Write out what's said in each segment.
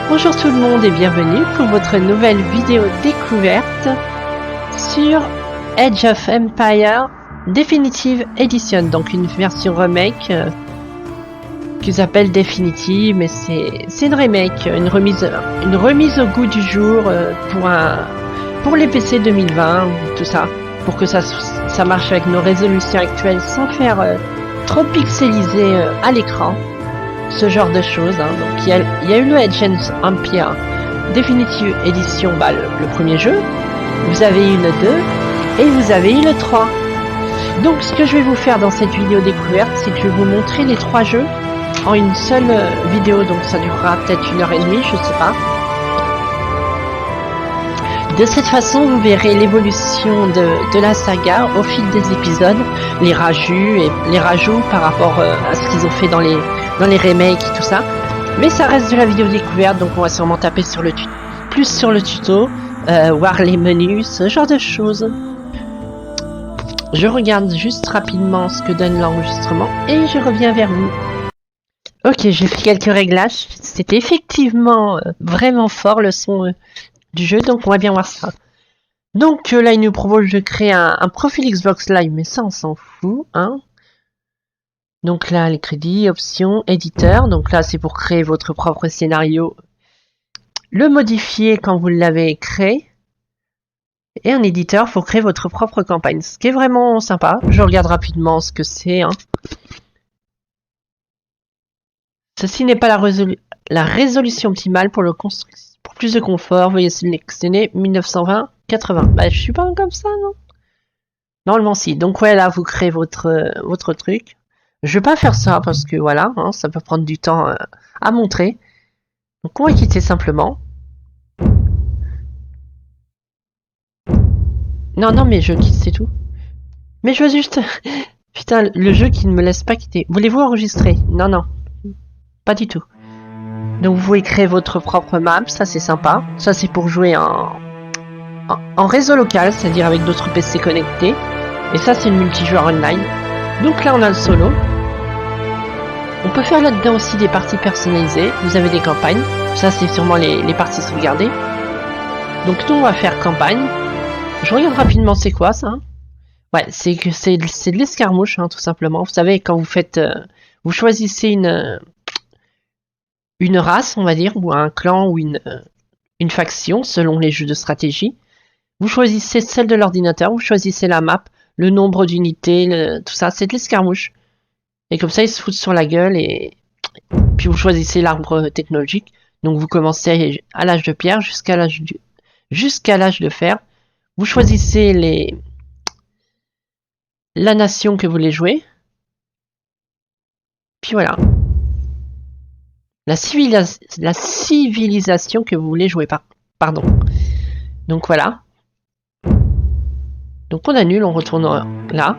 Bonjour tout le monde et bienvenue pour votre nouvelle vidéo découverte sur Age of Empires Definitive Edition, donc une version remake qu'ils appellent Definitive, mais c'est une remake, une remise au goût du jour pour les PC 2020, tout ça, pour que ça marche avec nos résolutions actuelles sans faire trop pixelisé à l'écran. Ce genre de choses, hein. Donc il y a eu le Age of Empires Definitive Edition, le premier jeu, vous avez eu le 2 et vous avez eu le 3. Donc ce que je vais vous faire dans cette vidéo découverte, c'est que je vais vous montrer les 3 jeux en une seule vidéo, donc ça durera peut-être 1h30, je sais pas. De cette façon, vous verrez l'évolution de la saga au fil des épisodes, les rajouts par rapport à ce qu'ils ont fait dans les remakes et tout ça. Mais ça reste de la vidéo découverte, donc on va sûrement taper plus sur le tuto, voir les menus, ce genre de choses. Je regarde juste rapidement ce que donne l'enregistrement et je reviens vers vous. Ok, j'ai fait quelques réglages. C'était effectivement vraiment fort le son du jeu, donc on va bien voir ça. Donc là, il nous propose de créer un profil Xbox Live, mais ça, on s'en fout, hein. Donc là, les crédits, options, éditeur. Donc là, c'est pour créer votre propre scénario. Le modifier quand vous l'avez créé. Et un éditeur pour créer votre propre campagne. Ce qui est vraiment sympa. Je regarde rapidement ce que c'est, hein. Ceci n'est pas la résolution optimale pour pour plus de confort. Veuillez sélectionner 1920-80. Bah, je suis pas comme ça, non? Normalement, si. Donc, ouais, là, vous créez votre truc. Je vais pas faire ça parce que, voilà, hein, ça peut prendre du temps à montrer. Donc, on va quitter simplement. Non, mais je quitte, c'est tout. Mais je veux juste... Putain, le jeu qui ne me laisse pas quitter. Voulez-vous enregistrer? Non. Pas du tout. Donc, vous pouvez créer votre propre map. Ça, c'est sympa. Ça, c'est pour jouer en réseau local, c'est-à-dire avec d'autres PC connectés. Et ça, c'est le multijoueur online. Donc là, on a le solo. On peut faire là-dedans aussi des parties personnalisées. Vous avez des campagnes. Ça, c'est sûrement les parties sauvegardées. Donc nous, on va faire campagne. Je regarde rapidement c'est quoi ça. Ouais, c'est de l'escarmouche, hein, tout simplement. Vous savez, quand vous faites... vous choisissez une race, on va dire, ou un clan, ou une faction, selon les jeux de stratégie. Vous choisissez celle de l'ordinateur, vous choisissez la map, le nombre d'unités, tout ça, c'est de l'escarmouche. Et comme ça, ils se foutent sur la gueule et puis vous choisissez l'arbre technologique. Donc vous commencez à l'âge de pierre jusqu'à l'âge de fer. Vous choisissez la nation que vous voulez jouer. Puis voilà. La civilisation que vous voulez jouer. Pardon. Donc voilà. Donc on annule, on retourne là.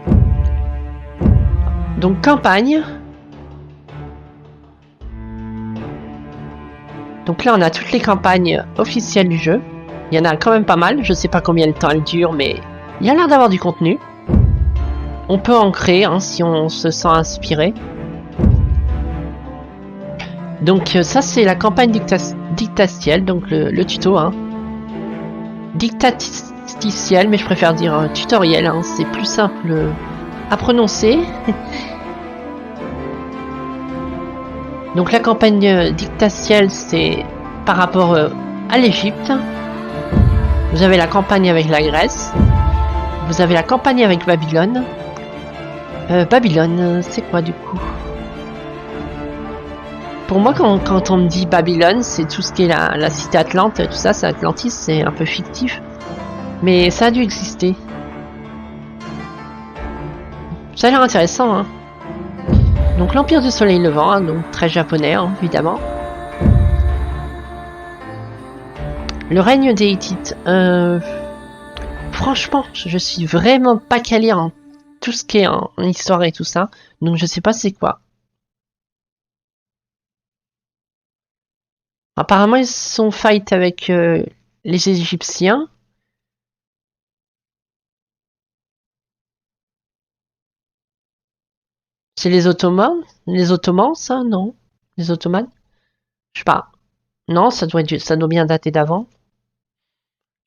Donc campagne. Donc là on a toutes les campagnes officielles du jeu. Il y en a quand même pas mal. Je sais pas combien de temps elles durent, mais il y a l'air d'avoir du contenu. On peut en créer hein, si on se sent inspiré. Donc ça c'est la campagne dictatielle, donc le tuto. Hein. Dictaticiel, mais je préfère dire tutoriel, hein, c'est plus simple à prononcer. Donc la campagne dictatielle, c'est par rapport à l'Égypte. Vous avez la campagne avec la Grèce. Vous avez la campagne avec Babylone. Babylone, c'est quoi du coup? Pour moi, quand on me dit Babylone, c'est tout ce qui est la cité Atlante, tout ça, c'est Atlantis, c'est un peu fictif. Mais ça a dû exister. Ça a l'air intéressant, hein. Donc l'Empire du Soleil Levant, hein, donc très japonais, hein, évidemment. Le règne des Hittites. Franchement, je suis vraiment pas calé en tout ce qui est en histoire et tout ça. Donc je sais pas c'est quoi. Apparemment, ils sont fight avec les Égyptiens. C'est les Ottomans? Les Ottomans, ça? Non? Les Ottomans? Je sais pas. Non, ça doit bien dater d'avant.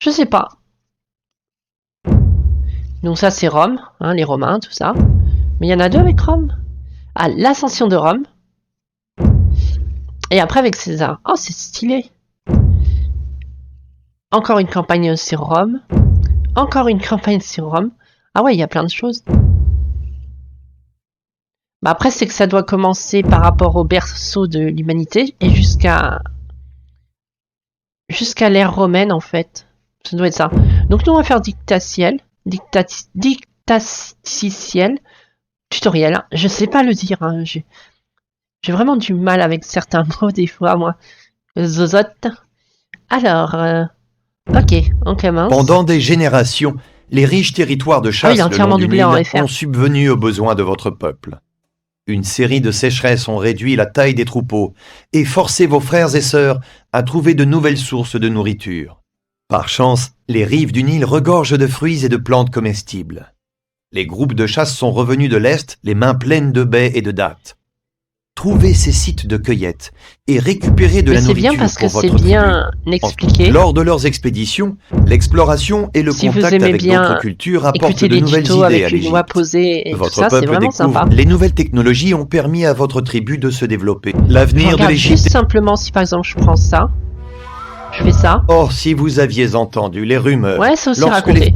Je sais pas. Donc ça, c'est Rome, hein, les Romains, tout ça. Mais il y en a deux avec Rome. Ah, l'ascension de Rome. Et après avec César. Oh, c'est stylé. Encore une campagne sur Rome. Encore une campagne sur Rome. Ah ouais, il y a plein de choses. Bah après, c'est que ça doit commencer par rapport au berceau de l'humanité et jusqu'à l'ère romaine, en fait. Ça doit être ça. Donc nous, on va faire dictatiel. Dictaciciel. Tutoriel. Hein. Je sais pas le dire. Hein. J'ai vraiment du mal avec certains mots des fois, moi. Zozote. Alors, ok, on commence. Pendant des générations, les riches territoires de chasse il est entièrement le long du doublé en Nil FR. ont subvenu aux besoins de votre peuple. Une série de sécheresses ont réduit la taille des troupeaux et forcé vos frères et sœurs à trouver de nouvelles sources de nourriture. Par chance, les rives du Nil regorgent de fruits et de plantes comestibles. Les groupes de chasse sont revenus de l'Est, les mains pleines de baies et de dattes. Trouvez ces sites de cueillette et récupérez de la nourriture c'est bien parce que pour c'est votre bien tribu. expliqué. Lors de leurs expéditions, l'exploration et le Si vous contact aimez avec bien d'autres cultures apportent Écoutez de les nouvelles tutos idées à avec une voix l'Égypte. posée et tout Votre ça, c'est peuple vraiment découvre sympa. les nouvelles technologies ont permis à votre tribu de se développer. Je L'avenir de regarde l'Égypte. juste simplement si par exemple je prends ça, je fais ça. Or, si vous aviez entendu les rumeurs, Ouais, c'est aussi lorsque raconté.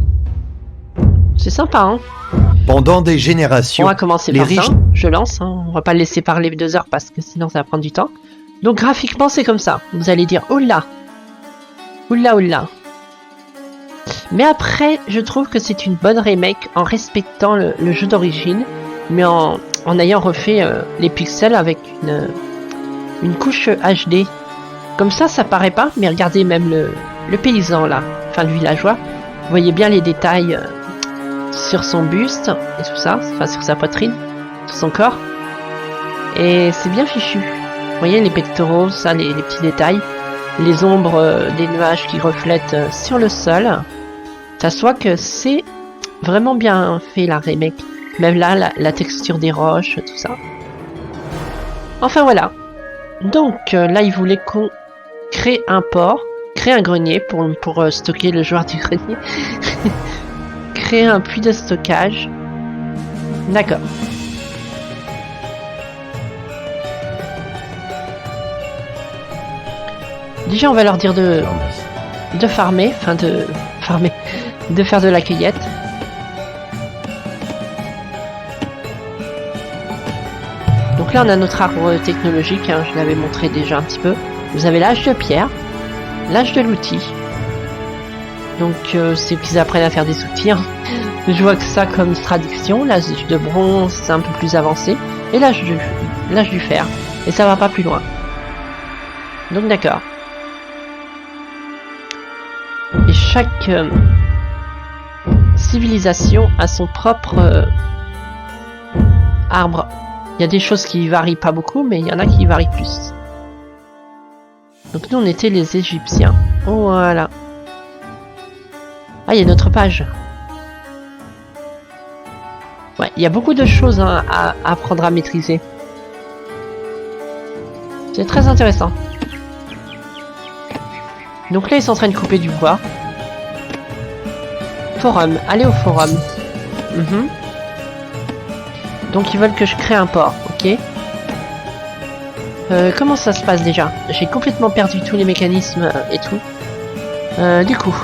C'est sympa, hein. pendant des On générations, va commencer les par riches. ça. Je lance, hein. On va pas le laisser parler 2 heures parce que sinon ça va prendre du temps. Donc graphiquement c'est comme ça. Vous allez dire oula, oula oula. Mais après, je trouve que c'est une bonne remake en respectant le jeu d'origine, mais en ayant refait les pixels avec une couche HD. Comme ça paraît pas, mais regardez même le paysan là, enfin le villageois. Vous voyez bien les détails sur son buste et tout ça, enfin sur sa poitrine, sur son corps. Et c'est bien fichu. Vous voyez les pectoraux, ça, les petits détails. Les ombres des nuages qui reflètent sur le sol. Ça se voit que c'est vraiment bien fait la remake. Même là, la texture des roches, tout ça. Enfin voilà. Donc là, il voulait qu'on crée un port, créer un grenier pour stocker le joueur du grenier. Créer un puits de stockage. D'accord. Déjà, on va leur dire de farmer, enfin de faire de la cueillette. Donc là, on a notre arbre technologique, hein, je l'avais montré déjà un petit peu. Vous avez l'âge de pierre, l'âge de l'outil. Donc c'est qu'ils apprennent à faire des outils. Hein. Je vois que ça comme traduction, l'âge de bronze, c'est un peu plus avancé, et l'âge du fer. Et ça va pas plus loin. Donc d'accord. Et chaque civilisation a son propre arbre. Il y a des choses qui varient pas beaucoup, mais il y en a qui varient plus. Donc nous, on était les Égyptiens. Oh, voilà. Ah, il y a notre page. Ouais, il y a beaucoup de choses hein, à apprendre à maîtriser. C'est très intéressant. Donc là, ils sont en train de couper du bois. Forum. Allez au forum. Donc ils veulent que je crée un port, ok. Comment ça se passe déjà? J'ai complètement perdu tous les mécanismes et tout. Du coup.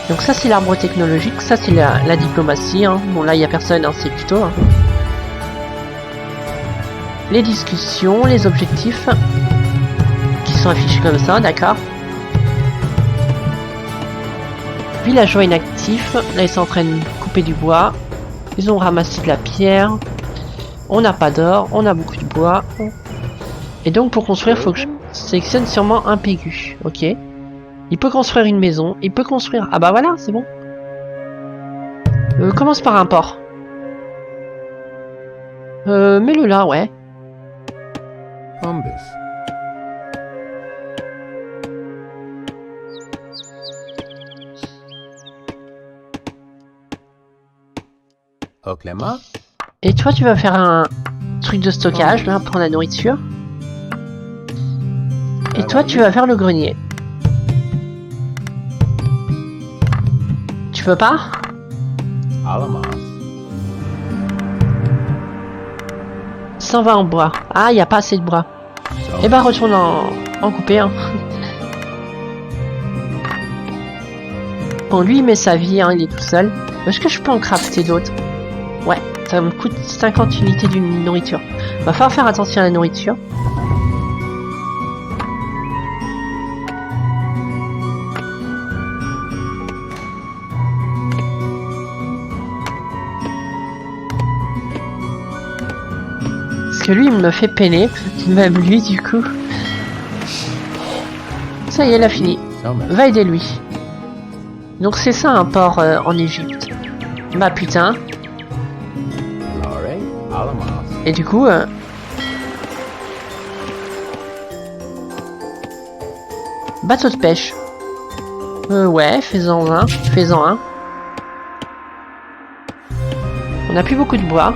Donc ça c'est l'arbre technologique, ça c'est la diplomatie. Hein. Bon là il n'y a personne, hein, c'est plutôt. Hein. Les discussions, les objectifs. Qui sont affichés comme ça, d'accord. Villageois inactifs, là ils sont en train de couper du bois. Ils ont ramassé de la pierre. On n'a pas d'or, on a beaucoup de bois. Et donc pour construire, il faut que je sélectionne sûrement un PQ. Ok. Il peut construire une maison, il peut construire... Ah bah voilà, c'est bon. Commence par un port. Mets-le là, ouais. Et toi, tu vas faire un truc de stockage là pour la nourriture. Et toi, tu vas faire le grenier. Tu peux pas? Alamos. 120 en bois. Ah, il n'y a pas assez de bois. Eh ben, retourne en coupé. Hein. Bon, lui, il met sa vie, hein, il est tout seul. Est-ce que je peux en crafter d'autres? Ouais, ça me coûte 50 unités d'une nourriture. Va falloir faire attention à la nourriture. Parce que lui, il me fait peiner. Même lui, du coup. Ça y est, il a fini. Va aider lui. Donc c'est ça un port en Égypte. Bah putain. Et du coup... bateau de pêche. Ouais, fais-en un. Fais-en un. On n'a plus beaucoup de bois.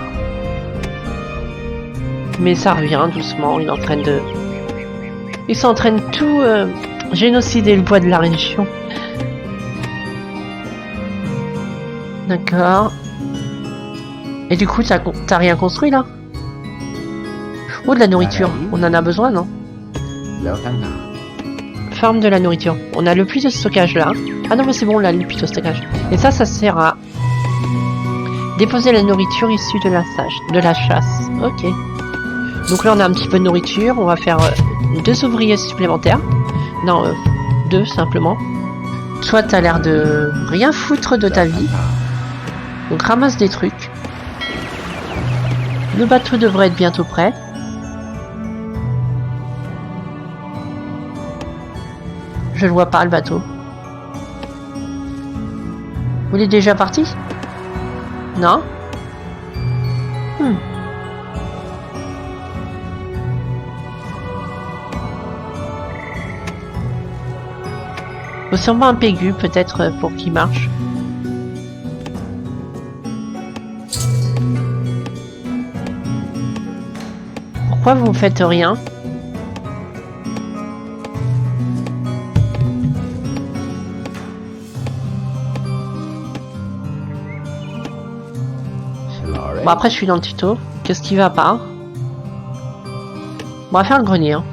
Mais ça revient doucement. Il est en train de... Ils sont en train de tout génocider le bois de la région. D'accord. Et du coup, t'as rien construit là? Oh, de la nourriture. On en a besoin, non? Farm de la nourriture. On a le plus de stockage là. Ah non, mais c'est bon, on a le plus de stockage. Et ça sert à déposer la nourriture issue de la chasse. Ok. Donc là, on a un petit peu de nourriture. On va faire 2 ouvriers supplémentaires. Non, 2 simplement. Toi, t'as l'air de rien foutre de ta vie. Donc ramasse des trucs. Le bateau devrait être bientôt prêt. Je le vois pas, le bateau. Vous l'êtes déjà parti? Non? Faut sûrement un Pégu, peut-être, pour qu'il marche. Pourquoi vous faites rien? Bon, après je suis dans le tuto. Qu'est-ce qui va pas? On va faire le grenier. Hein.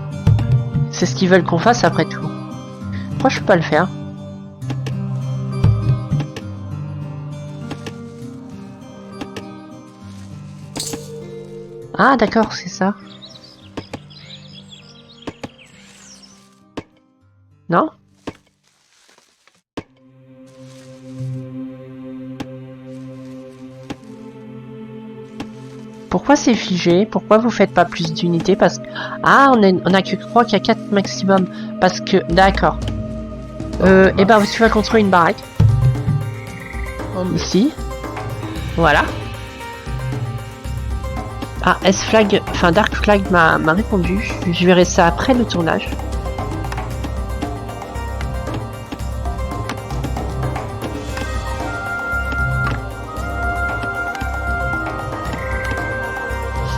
C'est ce qu'ils veulent qu'on fasse après tout. Pourquoi je peux pas le faire? Ah d'accord, c'est ça. Non? Pourquoi c'est figé? Pourquoi vous faites pas plus d'unités? Parce que... Ah, on a que 3 qu'il y a 4 maximum. Parce que... D'accord. Et ben, tu vas construire une baraque. Ici. Voilà. Ah, S-Flag... Enfin, Dark Flag m'a répondu. Je verrai ça après le tournage.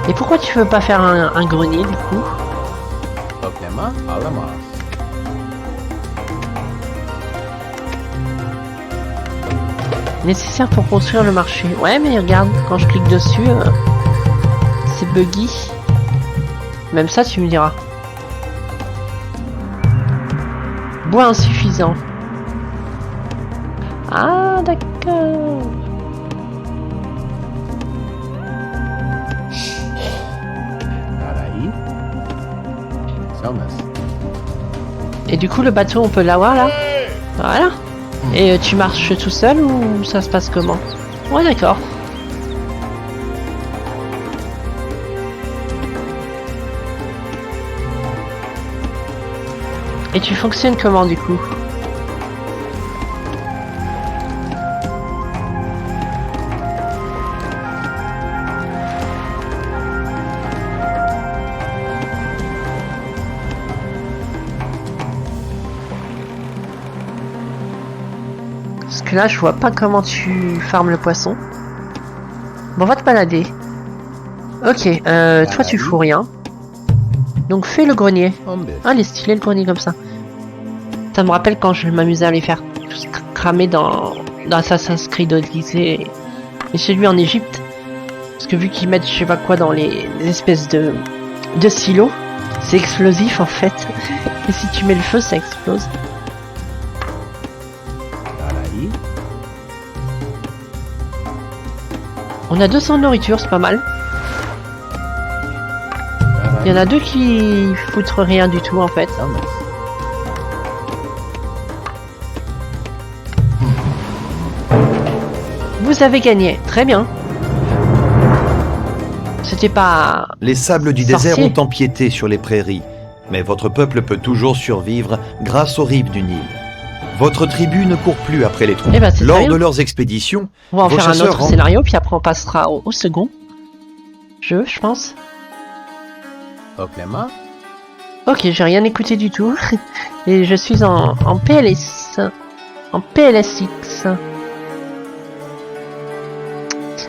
Et pourquoi tu veux pas faire un grenier du coup? Nécessaire pour construire le marché. Ouais, mais regarde, quand je clique dessus, c'est buggy. Même ça, tu me diras. Bois insuffisant. Ah, d'accord. Et du coup, le bateau, on peut l'avoir là? Voilà. Et tu marches tout seul ou ça se passe comment? Ouais, d'accord. Et tu fonctionnes comment du coup? Parce que là, je vois pas comment tu farmes le poisson. Bon, on va te balader. Ok, toi tu fous rien. Donc fais le grenier. Umbis. Ah, il est stylé le grenier comme ça. Ça me rappelle quand je m'amusais à les faire tous cramer dans Assassin's Creed Odyssey et celui en Égypte. Parce que vu qu'ils mettent je sais pas quoi dans les espèces de silos, c'est explosif en fait. Et si tu mets le feu, ça explose. Darai. On a 200 de nourriture, c'est pas mal. Il y en a deux qui foutent rien du tout en fait. Summers. Vous avez gagné, très bien. C'était pas... Les sables du Sorcier. désert ont empiété sur les prairies, mais votre peuple peut toujours survivre grâce aux rives du Nil. Votre tribu ne court plus après les troupes. Eh ben, c'est Lors très bien. de leurs expéditions, On va en vos faire un chasseurs autre rentrent- scénario, puis après on passera au second jeu, je pense. Oklema. Ok, j'ai rien écouté du tout. Et je suis en PLS. En PLSX.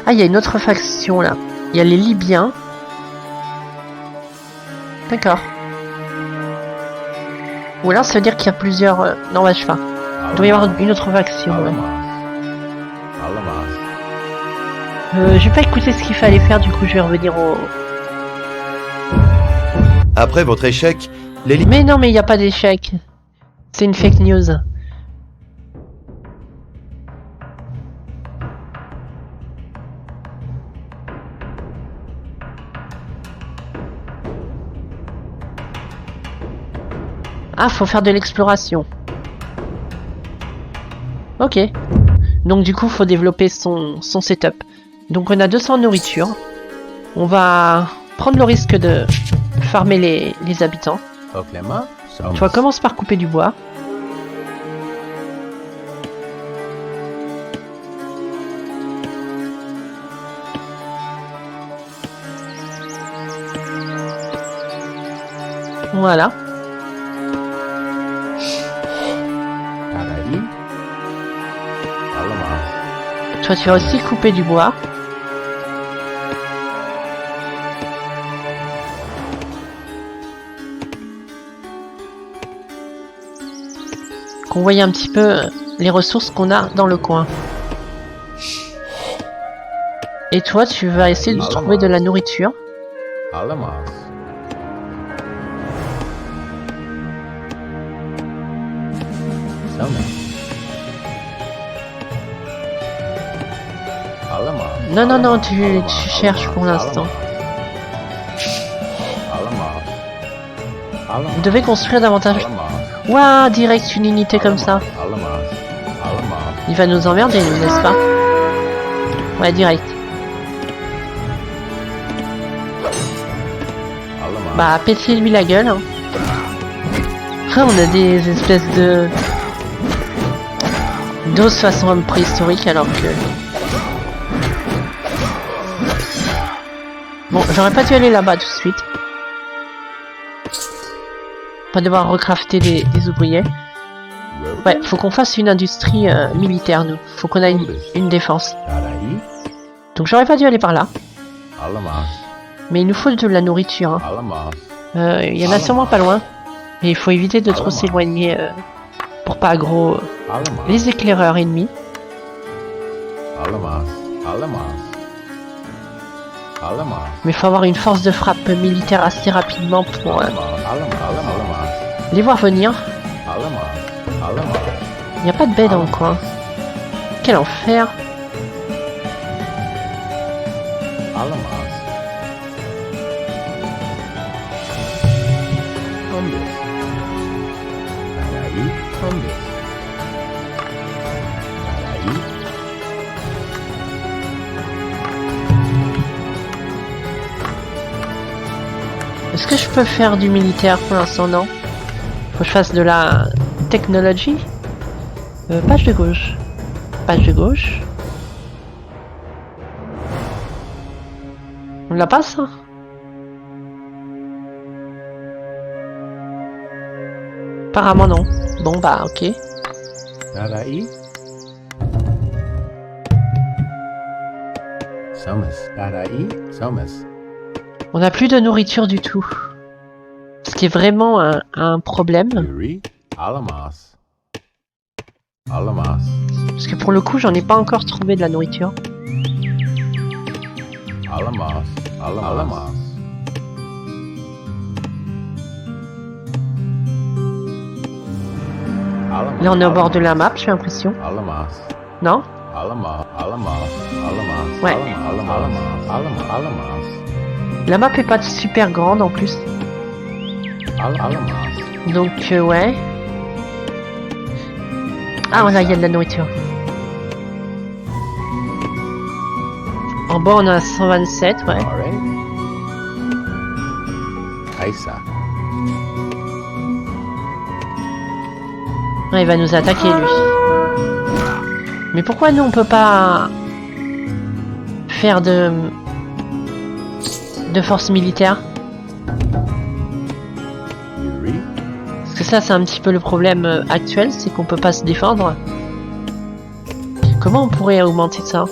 Ah, il y a une autre faction là. Il y a les Libyens. D'accord. Ou alors ça veut dire qu'il y a plusieurs... Non, bah, je sais pas. Il doit y avoir une autre faction. Ouais. Alamas. Alamas. J'ai pas écouté ce qu'il fallait faire, du coup je vais revenir au... Après votre échec, les Mais non, mais il n'y a pas d'échec. C'est une fake news. Ah, faut faire de l'exploration. Ok. Donc du coup, faut développer son setup. Donc on a 200 nourriture. On va prendre le risque de farmer les habitants. Oklema. Summers. Tu vois, commence par couper du bois. Voilà. Darai. Alamas. Toi, tu vas aussi couper du bois. Qu'on voit un petit peu les ressources qu'on a dans le coin. Et toi, tu vas essayer de trouver de la nourriture. Alamas. Summers. Alamas. Non, non, non, Alamas. tu Alamas. cherches pour Alamas. l'instant. Alamas. Alamas. Vous devez construire davantage. Alamas. Ouah, direct une unité comme ça. Alamas. Alamas. Il va nous emmerder, n'est-ce pas? Ouais, direct. Alamas. Bah, pétez-lui la gueule. Hein. Ah, on a des espèces de... d'os façon homme préhistorique alors que... Bon, j'aurais pas dû aller là-bas tout de suite. Pas devoir recrafter des ouvriers. Ouais, faut qu'on fasse une industrie militaire, nous. Faut qu'on ait une défense. Darai. Donc j'aurais pas dû aller par là. Alamas. Mais il nous faut de la nourriture. Hein. Alamas. Il y en a sûrement pas loin. Mais il faut éviter de trop s'éloigner pour pas aggro Alamas. les éclaireurs ennemis. Alamas. Alamas. Alamas. Mais il faut avoir une force de frappe militaire assez rapidement pour Alamas. Alamas. les voir venir. Alamas. Alamas. Il n'y a pas de baie dans le coin. Quel enfer. Alamas. Umbis. Darai. Umbis. Darai. Est-ce que je peux faire du militaire pour l'instant? Non. Faut que je fasse de la technologie. Page de gauche. Page de gauche. On la passe hein? Apparemment non. Bon bah ok. Darai. Summers. Darai. Summers. On n'a plus de nourriture du tout. Ce qui est vraiment un problème. Yuri. Alamas. Alamas. Parce que pour le coup, j'en ai pas encore trouvé de la nourriture. Alamas. Alamas. Là, on est au bord de la map, j'ai l'impression. Alamas. Non? Alamas. Alamas. Alamas. Ouais. Alamas. Alamas. Alamas. La map est pas super grande en plus. Alamas. Donc, ouais. Ah, là, il y a de la nourriture. En bas, on a 127, ouais. Alright. Kaisa. Ouais, il va nous attaquer, lui. Mais pourquoi nous, on peut pas faire de force militaire? Yuri. Parce que ça, c'est un petit peu le problème actuel, c'est qu'on peut pas se défendre. Comment on pourrait augmenter ça?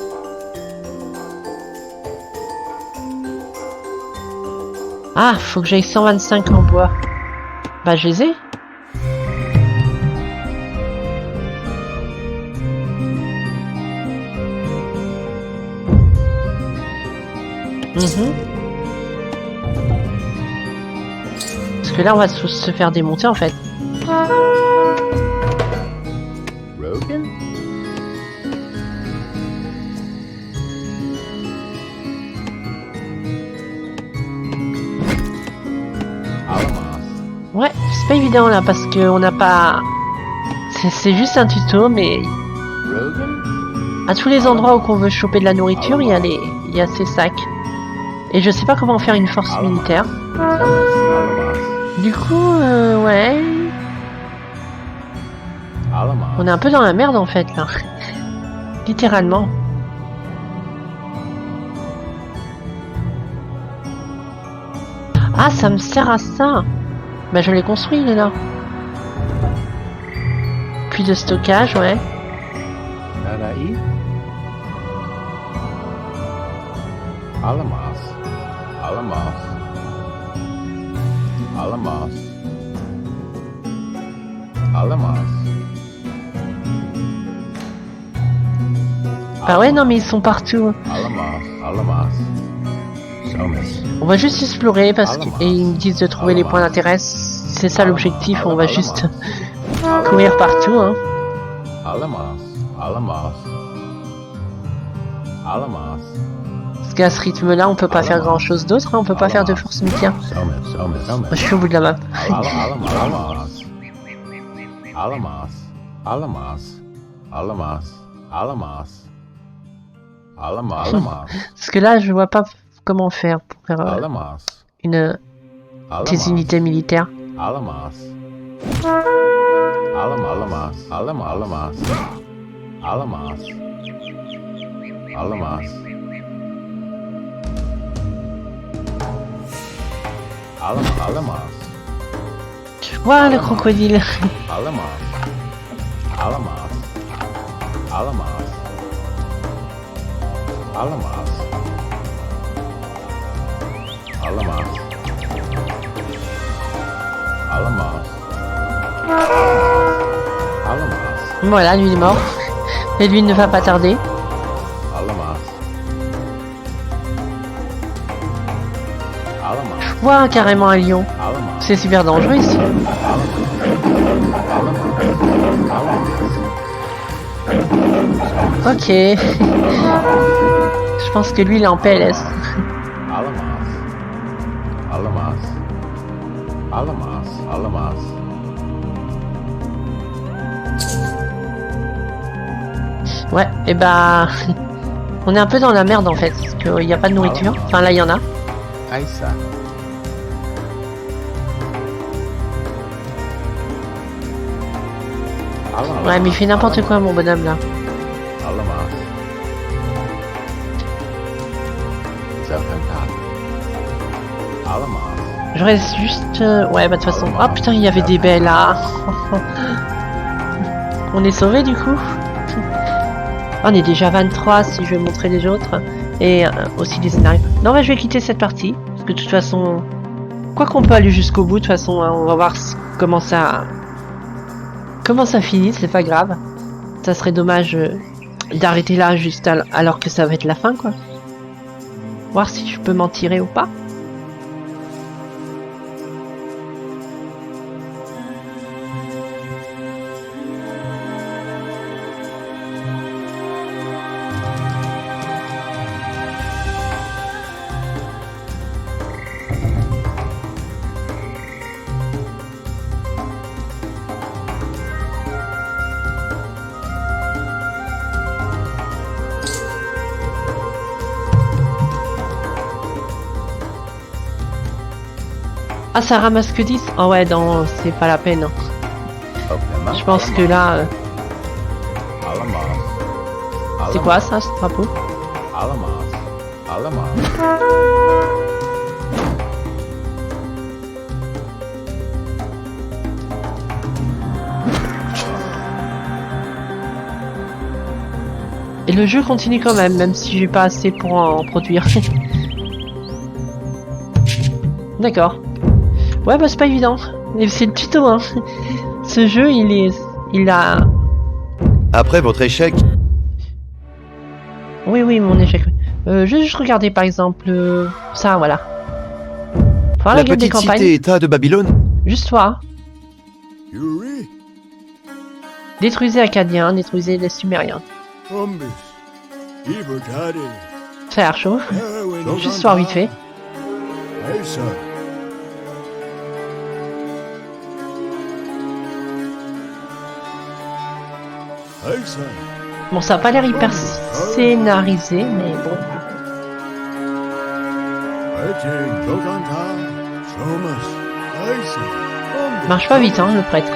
Ah, faut que j'aille 125 en bois. Bah, je les ai. Parce que là, on va se faire démonter en fait. Rogan. Alamas. Ouais, c'est pas évident là parce que on n'a pas. C'est juste un tuto, mais Rogan. à tous les endroits où on veut choper de la nourriture, il y a ces sacs. Et je sais pas comment faire une force militaire. Alamas. Du coup, ouais. Alamas. On est un peu dans la merde en fait là. Littéralement. Ah, ça me sert à ça. Bah je l'ai construit, il est là. Puis de stockage, ouais. Nana'i. Alamas. Alamas. Alamas. Alamas. Bah ouais, non mais ils sont partout. Alamas. Alamas. Somas. On va juste explorer parce qu'ils me disent de trouver les points d'intérêt. C'est ça l'objectif, on va juste courir partout. Hein. Alamas. Alamas. Alamas. Parce qu'à ce rythme-là, on peut pas faire grand chose d'autre, hein. On peut pas faire de force militaire. Moi, je suis au bout de la map. Alamas. Alamas. Alamas. Alamas. Alamas. Alamas. Parce que là, je vois pas comment faire pour faire Alamas. des unités militaires. Alamas. Alamas. Alamas. Alamas. Alamas. Alamas. Ouah, le crocodile. Alamas. Alamas. Alamas. Alamas. Alamas. Alamas. Alamas. Voilà, lui il est mort. Et lui ne va pas tarder. Alamas. Alamas. Ouah, carrément un lion. Alamas. C'est super dangereux ici. Ok. Je pense que lui il est en PLS. Alamas. Alamas. Alamas. Alamas. Ouais, et bah... On est un peu dans la merde en fait, parce qu'il n'y a pas de nourriture. Enfin là il y en a. Kaisa. Ouais, mais il fait n'importe quoi mon bonhomme là. Alamas. Zafrankat. Alamas. Je reste juste... Ouais, bah de toute façon... Oh putain, il y avait des baies là. On est sauvés du coup. On est déjà 23 si je vais montrer les autres. Et aussi des scénarios. Non, bah je vais quitter cette partie. Parce que de toute façon... Quoi qu'on peut aller jusqu'au bout, de toute façon, hein, on va voir comment ça finit, c'est pas grave. Ça serait dommage d'arrêter là juste alors que ça va être la fin, quoi. Voir si je peux m'en tirer ou pas. Ah, ça ramasse que 10? Ah ouais, non, c'est pas la peine. Je pense que là... C'est quoi ça, ce drapeau? Et le jeu continue quand même si j'ai pas assez pour en produire. D'accord. Ouais, bah c'est pas évident. C'est le tuto, hein. Ce jeu, il a... Après votre échec, Oui, mon échec. Juste regarder par exemple ça, voilà. Voir la la gueule des petite campagnes. cité-état de Babylone, Juste toi. Détruisez Acadiens, détruisez les Sumériens. Ça a l'air chaud. Juste voir vite fait. Bon, ça a pas l'air hyper scénarisé, mais bon. Marche pas vite, hein, le prêtre.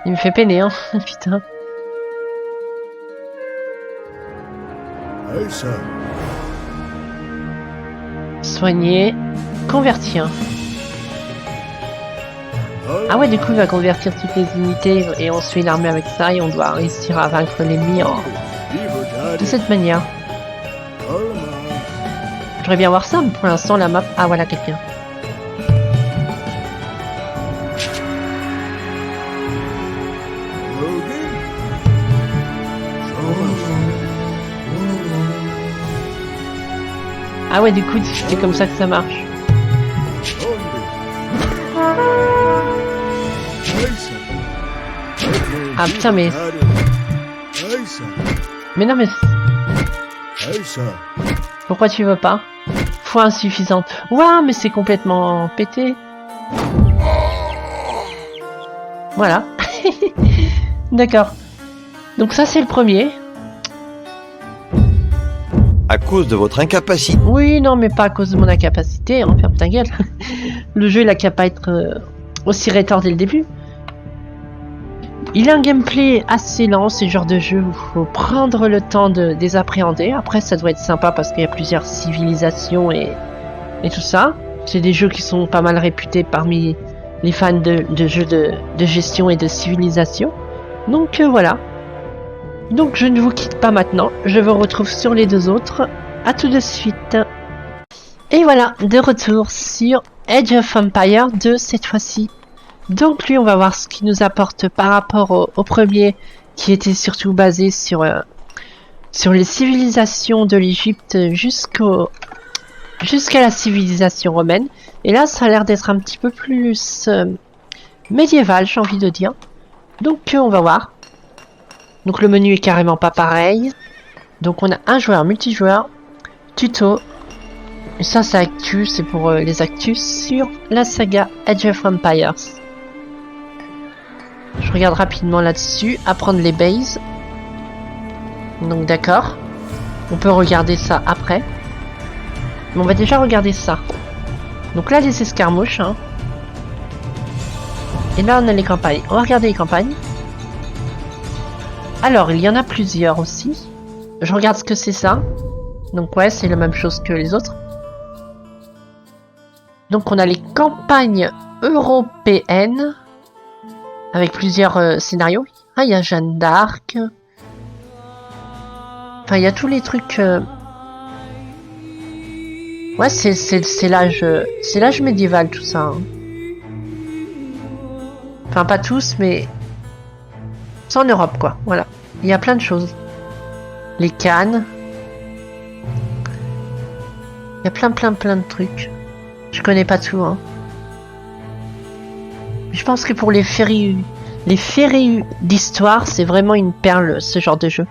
Il me fait peiner, hein, putain. Soigner, convertir. Ah ouais, du coup, il va convertir toutes les unités et on suit l'armée avec ça et on doit réussir à vaincre l'ennemi de cette manière. J'aimerais bien voir ça, mais pour l'instant, la map... Ah, voilà quelqu'un. Ah ouais, du coup, c'est comme ça que ça marche. Ah putain, mais... Mais non, mais... Pourquoi tu veux pas? Foi insuffisante. Ouah, mais c'est complètement pété. Voilà. D'accord. Donc ça, c'est le premier. à cause de votre incapacité. Oui, non, mais pas à cause de mon incapacité, hein, ferme ta gueule. Le jeu, il a qu'à pas être aussi rétard dès le début. Il a un gameplay assez lent, c'est le genre de jeu où il faut prendre le temps de les appréhender. Après, ça doit être sympa parce qu'il y a plusieurs civilisations et tout ça. C'est des jeux qui sont pas mal réputés parmi les fans de jeux de gestion et de civilisation. Donc voilà. Donc je ne vous quitte pas maintenant, je vous retrouve sur les deux autres. À tout de suite. Et voilà, de retour sur Age of Empires 2 cette fois-ci. Donc lui, on va voir ce qu'il nous apporte par rapport au premier, qui était surtout basé sur les civilisations de l'Égypte jusqu'à la civilisation romaine. Et là, ça a l'air d'être un petit peu plus médiéval, j'ai envie de dire. Donc on va voir. Donc le menu est carrément pas pareil. Donc on a un joueur, multijoueur, tuto. Et ça, c'est actu, c'est pour les actus sur la saga Age of Empires. Je regarde rapidement là-dessus, apprendre les bases. Donc d'accord. On peut regarder ça après. Mais on va déjà regarder ça. Donc là, les escarmouches. Hein. Et là, on a les campagnes. On va regarder les campagnes. Alors, il y en a plusieurs aussi. Je regarde ce que c'est ça. Donc ouais, c'est la même chose que les autres. Donc on a les campagnes européennes avec plusieurs scénarios. Ah, il y a Jeanne d'Arc. Enfin, il y a tous les trucs. Ouais, c'est l'âge médiéval tout ça. Hein. Enfin, pas tous, mais c'est en Europe quoi. Voilà, il y a plein de choses. Les cannes. Il y a plein de trucs. Je connais pas tout. Hein. Je pense que pour les férus d'histoire, c'est vraiment une perle ce genre de jeu.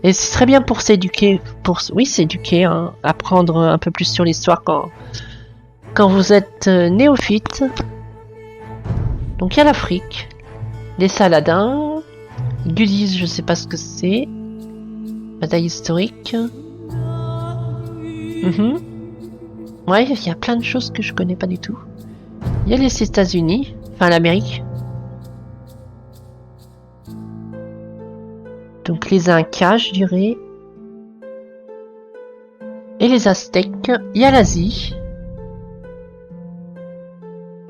Et c'est très bien pour s'éduquer, s'éduquer, hein, apprendre un peu plus sur l'histoire quand vous êtes néophyte. Donc il y a l'Afrique, les Saladins, Gullis, je sais pas ce que c'est, bataille historique. Ouais, il y a plein de choses que je connais pas du tout. Il y a les États-Unis, enfin l'Amérique. Donc les Incas, je dirais. Et les Aztèques. Il y a l'Asie.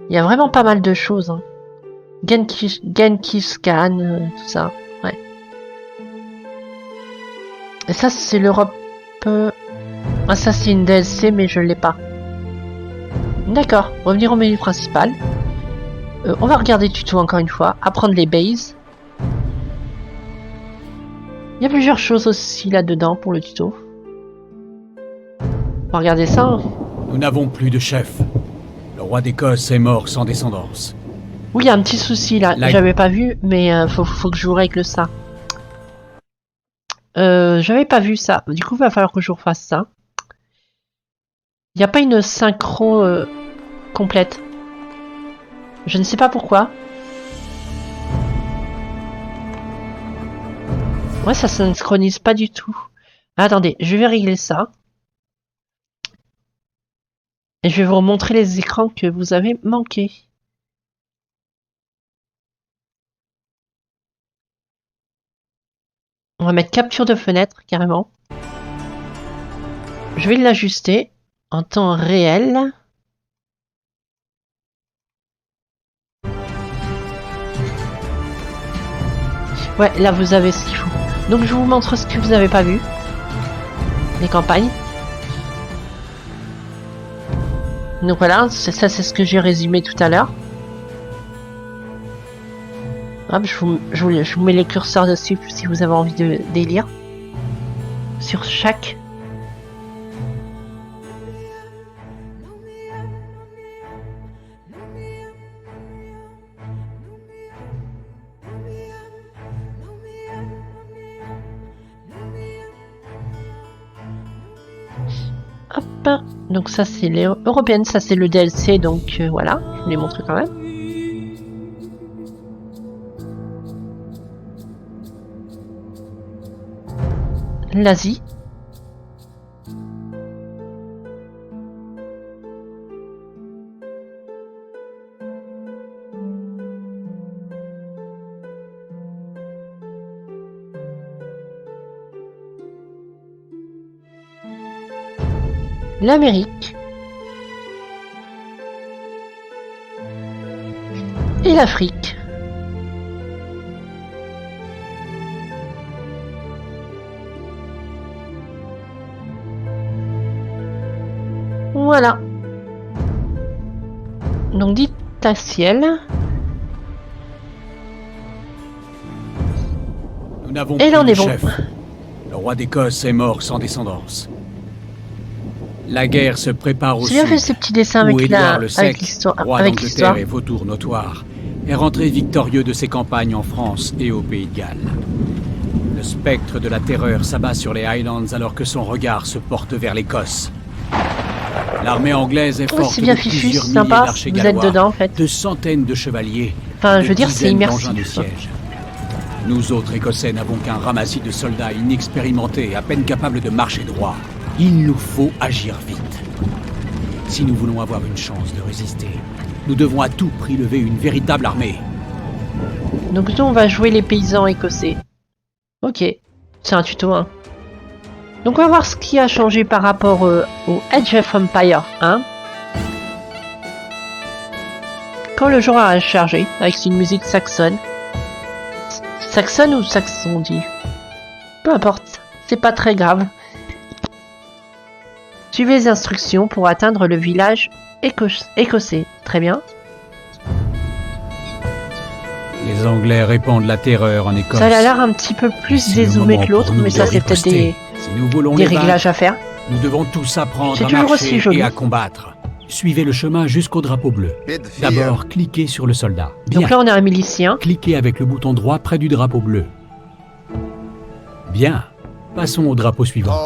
Il y a vraiment pas mal de choses. Hein. Genghis Khan, tout ça. Ouais. Et ça, c'est l'Europe... Ah, ça, c'est une DLC, mais je l'ai pas. D'accord. Revenir au menu principal. On va regarder le tuto encore une fois. Apprendre les bases. Il y a plusieurs choses aussi là-dedans pour le tuto. On va regarder ça. Hein. Nous n'avons plus de chef. Le roi d'Écosse est mort sans descendance. Oui, il y a un petit souci là. J'avais pas vu, mais faut que je vous règle ça. J'avais pas vu ça. Du coup, il va falloir que je refasse ça. Il n'y a pas une synchro complète. Je ne sais pas pourquoi. Ouais, ça synchronise pas du tout. Attendez, je vais régler ça. Et je vais vous remontrer les écrans que vous avez manqués. On va mettre capture de fenêtre, carrément. Je vais l'ajuster en temps réel. Ouais, là vous avez ce qu'il faut. Donc je vous montre ce que vous n'avez pas vu. Les campagnes. Donc voilà, ça c'est ce que j'ai résumé tout à l'heure. Hop, je vous mets les curseurs dessus si vous avez envie de délire. Sur chaque. Hop, donc ça c'est les européennes, ça c'est le DLC, donc voilà, je vous les montre quand même. L'Asie. L'Amérique. Et l'Afrique. Voilà. Donc dites à ciel. Nous n'avons Et là on plus est de bon. chef. Le roi d'Écosse est mort sans descendance. La guerre se prépare au J'ai bien sud, fait ces petits dessins où avec Édouard le Sec, l'histoire. roi Avec d'Angleterre l'histoire. et vautour notoire, est rentré victorieux de ses campagnes en France et au Pays de Galles. Le spectre de la terreur s'abat sur les Highlands alors que son regard se porte vers l'Écosse. L'armée anglaise est forte c'est bien de fichu, plusieurs c'est milliers sympa. d'archers Vous êtes gallois, dedans en fait. de centaines de chevaliers, Enfin, de je veux dire, c'est dizaines d'engins de immersif. siège. Nous autres Écossais n'avons qu'un ramassis de soldats inexpérimentés, à peine capables de marcher droit. Il nous faut agir vite. Si nous voulons avoir une chance de résister, nous devons à tout prix lever une véritable armée. Donc nous on va jouer les paysans écossais. Ok, c'est un tuto 1. Donc on va voir ce qui a changé par rapport au Age of Empire 1. quand le jour a chargé, avec une musique saxonne. Saxonne ou saxon, on dit. Peu importe, c'est pas très grave. Suivez les instructions pour atteindre le village écossais. Très bien. Les Anglais répandent la terreur en Écosse. Ça a l'air un petit peu plus C'est le dézoomé moment que l'autre, pour nous mais de ça c'est peut-être riposter. Si nous voulons des les vaincre, réglages à faire. nous devons tous apprendre C'est à toujours aussi marcher joli. et à combattre. Suivez le chemin jusqu'au drapeau bleu. D'abord, cliquez sur le soldat. Bien. Donc là on a un milicien. Cliquez avec le bouton droit près du drapeau bleu. Bien. Passons au drapeau suivant.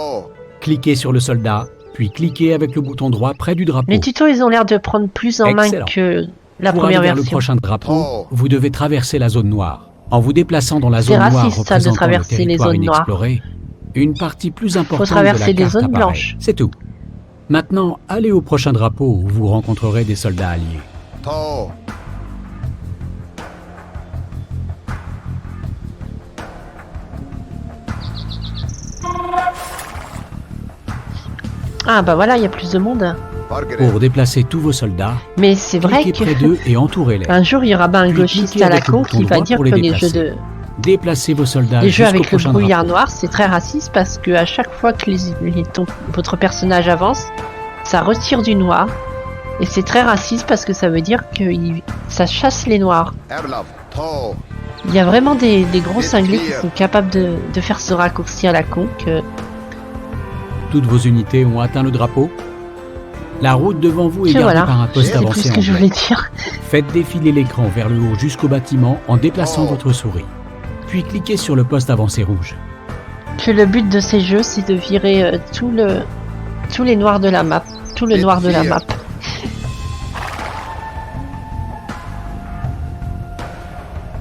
Cliquez sur le soldat, puis cliquez avec le bouton droit près du drapeau. Les tutos ils ont l'air de prendre plus en main Excellent. que la Pour première aller vers le version. prochain drapeau, vous devez traverser la zone noire. En vous déplaçant dans la C'est zone noire raciste, ça, de représentant le traverser les territoire zones noires. inexploré, une partie plus importante traverser de la des carte zones apparaît. blanches. C'est tout. Maintenant, allez au prochain drapeau où vous rencontrerez des soldats alliés. Ah bah voilà, il y a plus de monde. Pour déplacer tous vos soldats, Mais c'est vrai cliquez près que d'eux et entourez-les. un jour il y aura bien un Puis gauchiste cliquez à la avec le con bouton qui va droit dire pour que les les jeux déplacer. de Déplacez vos soldats les jeux jusqu'au avec le prochain brouillard drapeau. noir, c'est très raciste parce que à chaque fois que votre personnage avance, ça retire du noir. Et c'est très raciste parce que ça veut dire que ça chasse les noirs. Il y a vraiment des gros cinglés qui sont capables de faire ce raccourci à la con que... Toutes vos unités ont atteint le drapeau. La route devant vous est que gardée voilà, par un poste c'est plus avancé ce que en je bleu. voulais dire. Faites défiler l'écran vers le haut jusqu'au bâtiment en déplaçant votre souris. Puis cliquez sur le poste avancé rouge. Que le but de ces jeux, c'est de virer tous les noirs de la map. Tout le noir de la map.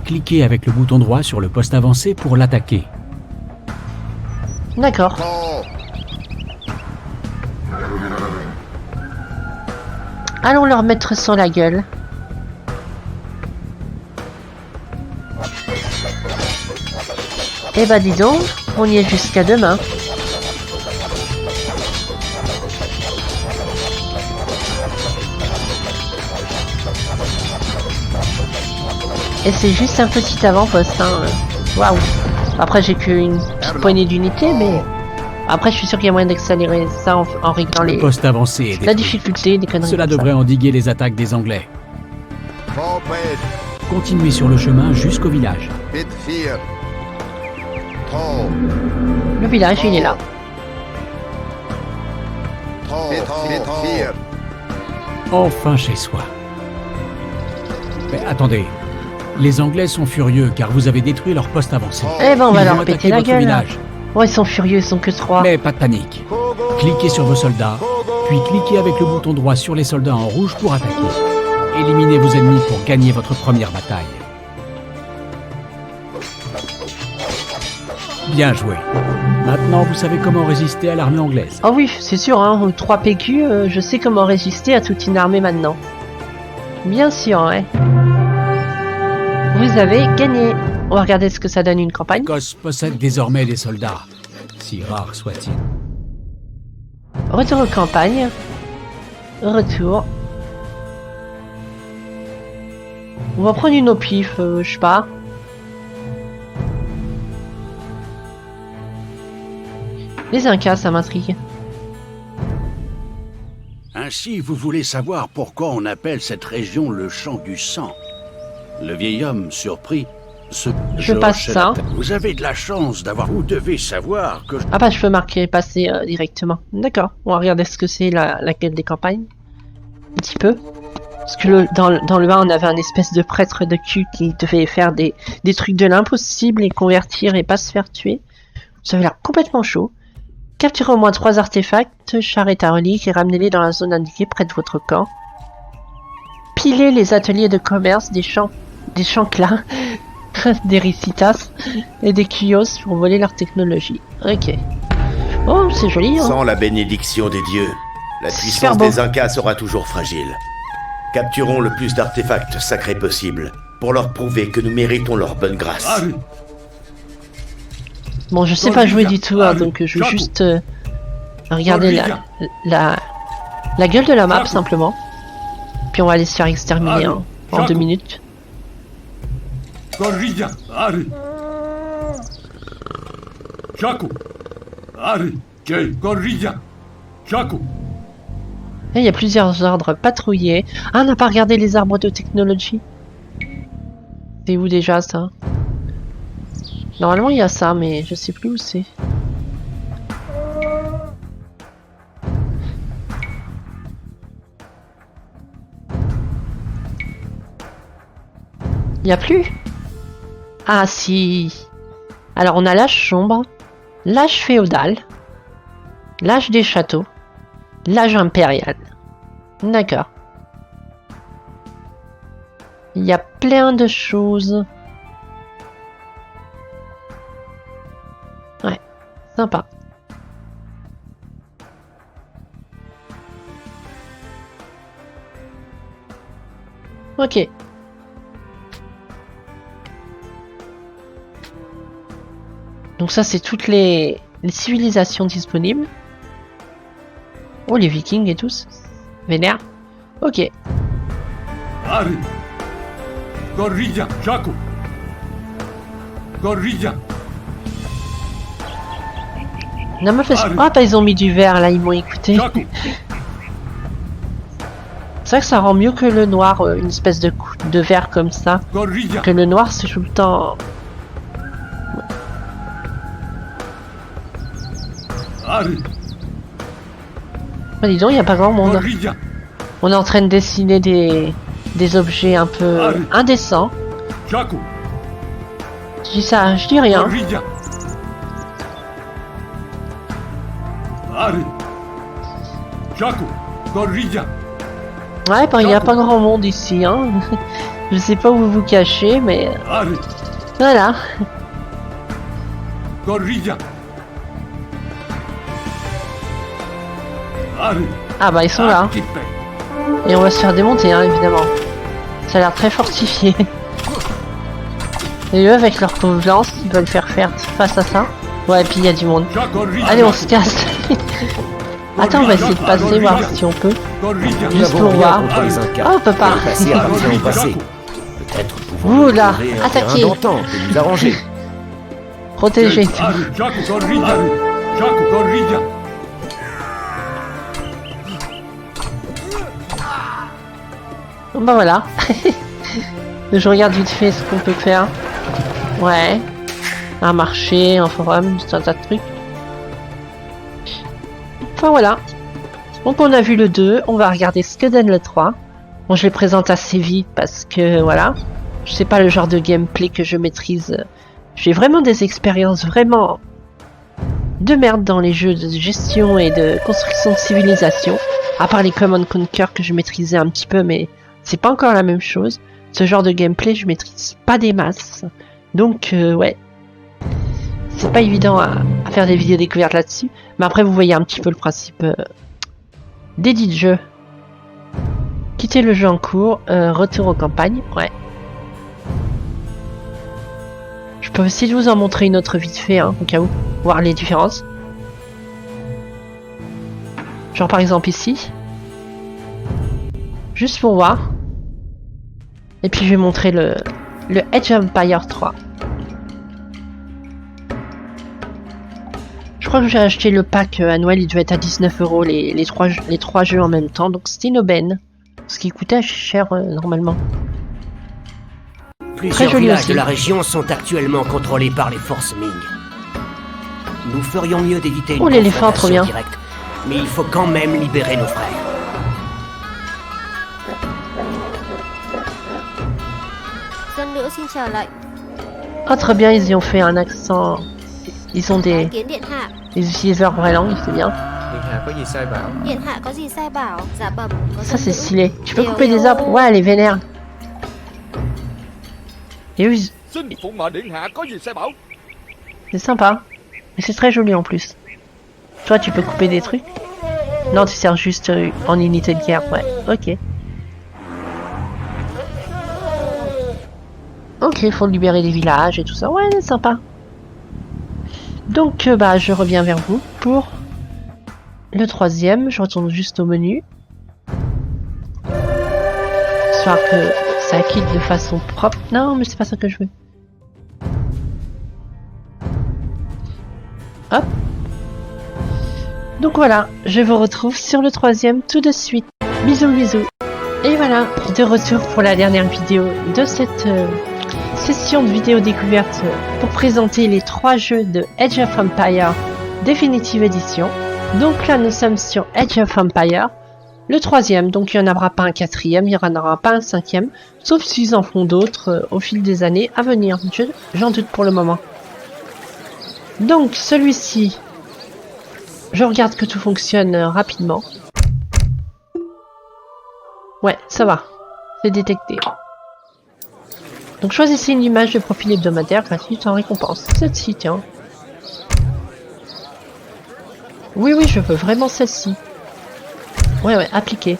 Cliquez avec le bouton droit sur le poste avancé pour l'attaquer. D'accord. Allons leur mettre sur la gueule. Eh bah dis donc, on y est jusqu'à demain. Et c'est juste un petit avant-poste, hein. Waouh. Après j'ai qu'une petite poignée d'unités, mais... Après je suis sûr qu'il y a moyen d'accélérer ça en réglant Le poste avancé est la détruit. difficulté, des conneries Cela comme ça. devrait endiguer les attaques des Anglais. Continuez sur le chemin jusqu'au village. Le village, il est là. Enfin chez soi. Mais attendez, les Anglais sont furieux car vous avez détruit leur poste avancé. Eh ben on va Ils leur vont péter attaquer la votre gueule. village. Oh, ils sont furieux, ils sont que 3. Mais pas de panique. Cliquez sur vos soldats, puis cliquez avec le bouton droit sur les soldats en rouge pour attaquer. Éliminez vos ennemis pour gagner votre première bataille. Bien joué. Maintenant, vous savez comment résister à l'armée anglaise. Ah oui, c'est sûr, hein, 3 PQ, je sais comment résister à toute une armée maintenant. Bien sûr, ouais. Vous avez gagné. On va regarder ce que ça donne une campagne. L'Écosse possède désormais des soldats, si rares soient-ils. Retour aux campagnes. Retour. On va prendre une au pif, je sais pas. Les Incas, ça m'intrigue. Ainsi, vous voulez savoir pourquoi on appelle cette région le champ du sang. Le vieil homme, surpris, se... Je passe hochait ça. la tête. Vous avez de la chance d'avoir... Vous devez savoir que... Ah bah je peux marquer passer directement. D'accord, on va regarder ce que c'est laquelle des campagnes. Un petit peu. Parce que dans le 1 on avait un espèce de prêtre de cul qui devait faire des trucs de l'impossible et convertir et pas se faire tuer. Ça avait l'air complètement chaud. Capturez au moins 3 artefacts, charrette à reliques et ramenez-les dans la zone indiquée près de votre camp. Pilez les ateliers de commerce des chanclins, des ricitas et des kiosques pour voler leur technologie. Ok. Oh, c'est joli, hein. Sans la bénédiction des dieux, la Super puissance beau. des Incas sera toujours fragile. Capturons le plus d'artefacts sacrés possible pour leur prouver que nous méritons leur bonne grâce. Bon, je sais pas jouer du tout, hein, donc je vais juste regarder la gueule de la map, simplement. Puis on va aller se faire exterminer, hein. en 2 minutes. Gorilla, Ari. Chaco. Ari, Jay, Gorilla. Chaco. Et il y a plusieurs ordres patrouillés. Ah, on n'a pas regardé les arbres de technologie. C'est où déjà ça? Normalement il y a ça, mais je sais plus où c'est. Il y a plus? Ah si. Alors on a l'âge sombre, l'âge féodal, l'âge des châteaux, l'âge impérial. D'accord. Il y a plein de choses. Ouais, sympa. Ok. Donc ça, c'est toutes les civilisations disponibles. Oh, les vikings et tous. Vénère. Ok. Ari. Gorilla, Chaco. Gorilla. Non, mais parce... Ah, bah, ils ont mis du vert, là, ils m'ont écouté. Chaco. C'est vrai que ça rend mieux que le noir, une espèce de vert comme ça. Gorilla. Que le noir, c'est tout le temps... Ari. Bah, dis donc, il n'y a pas grand monde. Gorilla. On est en train de dessiner des objets un peu indécents. Chaco. Je dis ça, je dis rien. Gorilla. Ari. Chaco. Gorilla. Ouais, bah, il n'y a pas grand monde ici, hein. Je sais pas où vous vous cachez, mais... Ari. Voilà. Gorilla. Ari. Ah bah, ils sont là. Et on va se faire démonter, hein, évidemment. Ça a l'air très fortifié. Et eux, avec leur confiance, ils veulent faire face à ça. Ouais, et puis il y a du monde. Allez, on se casse. Attends, on va essayer de passer, voir si on peut. Juste pour voir. Oh, on peut pas. Ouh là, attaquez. Protégez. Bon bah voilà. Je regarde vite fait ce qu'on peut faire. Ouais. Un marché, un forum, tout un tas de trucs. Enfin voilà. Donc on a vu le 2, on va regarder ce que donne le 3. Bon, je les présente assez vite parce que voilà. Je sais pas le genre de gameplay que je maîtrise. J'ai vraiment des expériences vraiment de merde dans les jeux de gestion et de construction de civilisation. À part les Command Conquer que je maîtrisais un petit peu, mais c'est pas encore la même chose. Ce genre de gameplay, je maîtrise pas des masses. Donc, ouais. C'est pas évident à faire des vidéos découvertes là-dessus. Mais après, vous voyez un petit peu le principe d'édit de jeu. Quitter le jeu en cours, retour aux campagnes, ouais. Je peux essayer de vous en montrer une autre vite fait, hein, au cas où, voir les différences. Genre par exemple ici. Juste pour voir. Et puis je vais montrer le Age of Empires 3. Je crois que j'ai acheté le pack annuel, il devait être à 19 € les trois jeux en même temps, donc c'était une aubaine. Ce qui coûtait cher normalement. Plusieurs villages de la région sont actuellement contrôlés par les forces Ming. Nous ferions mieux d'éviter une l'éléphant, trop bien. directe, mais il faut quand même libérer nos frères. Ah très bien, ils y ont fait un accent. Ils ont des... Ils utilisent leur vraie langue, c'est bien. Ça c'est stylé. Tu peux couper des arbres? Ouais, elle est vénère. Et eux, ils... C'est sympa. Mais c'est très joli en plus. Toi, tu peux couper des trucs? Non, tu sers juste en unité de guerre. Ouais, ok. Ok, il faut libérer les villages et tout ça. Ouais, c'est sympa. Donc, bah, je reviens vers vous pour le troisième. Je retourne juste au menu. Histoire que ça ça quitte de façon propre. Non, mais c'est pas ça que je veux. Hop. Donc voilà, je vous retrouve sur le 3e tout de suite. Bisous, bisous. Et voilà, de retour pour la dernière vidéo de cette session de vidéo découverte pour présenter les 3 jeux de Age of Empires Definitive Edition. Donc là, nous sommes sur Age of Empires, le 3e, donc il n'y en aura pas un 4e, il n'y en aura pas un 5e, sauf s'ils en font d'autres au fil des années à venir. J'en doute pour le moment. Donc celui-ci, je regarde que tout fonctionne rapidement. Ouais, ça va, c'est détecté. Donc choisissez une image de profil hebdomadaire gratuite en récompense. Celle-ci, tiens. Oui, je veux vraiment celle-ci. Ouais, appliquer.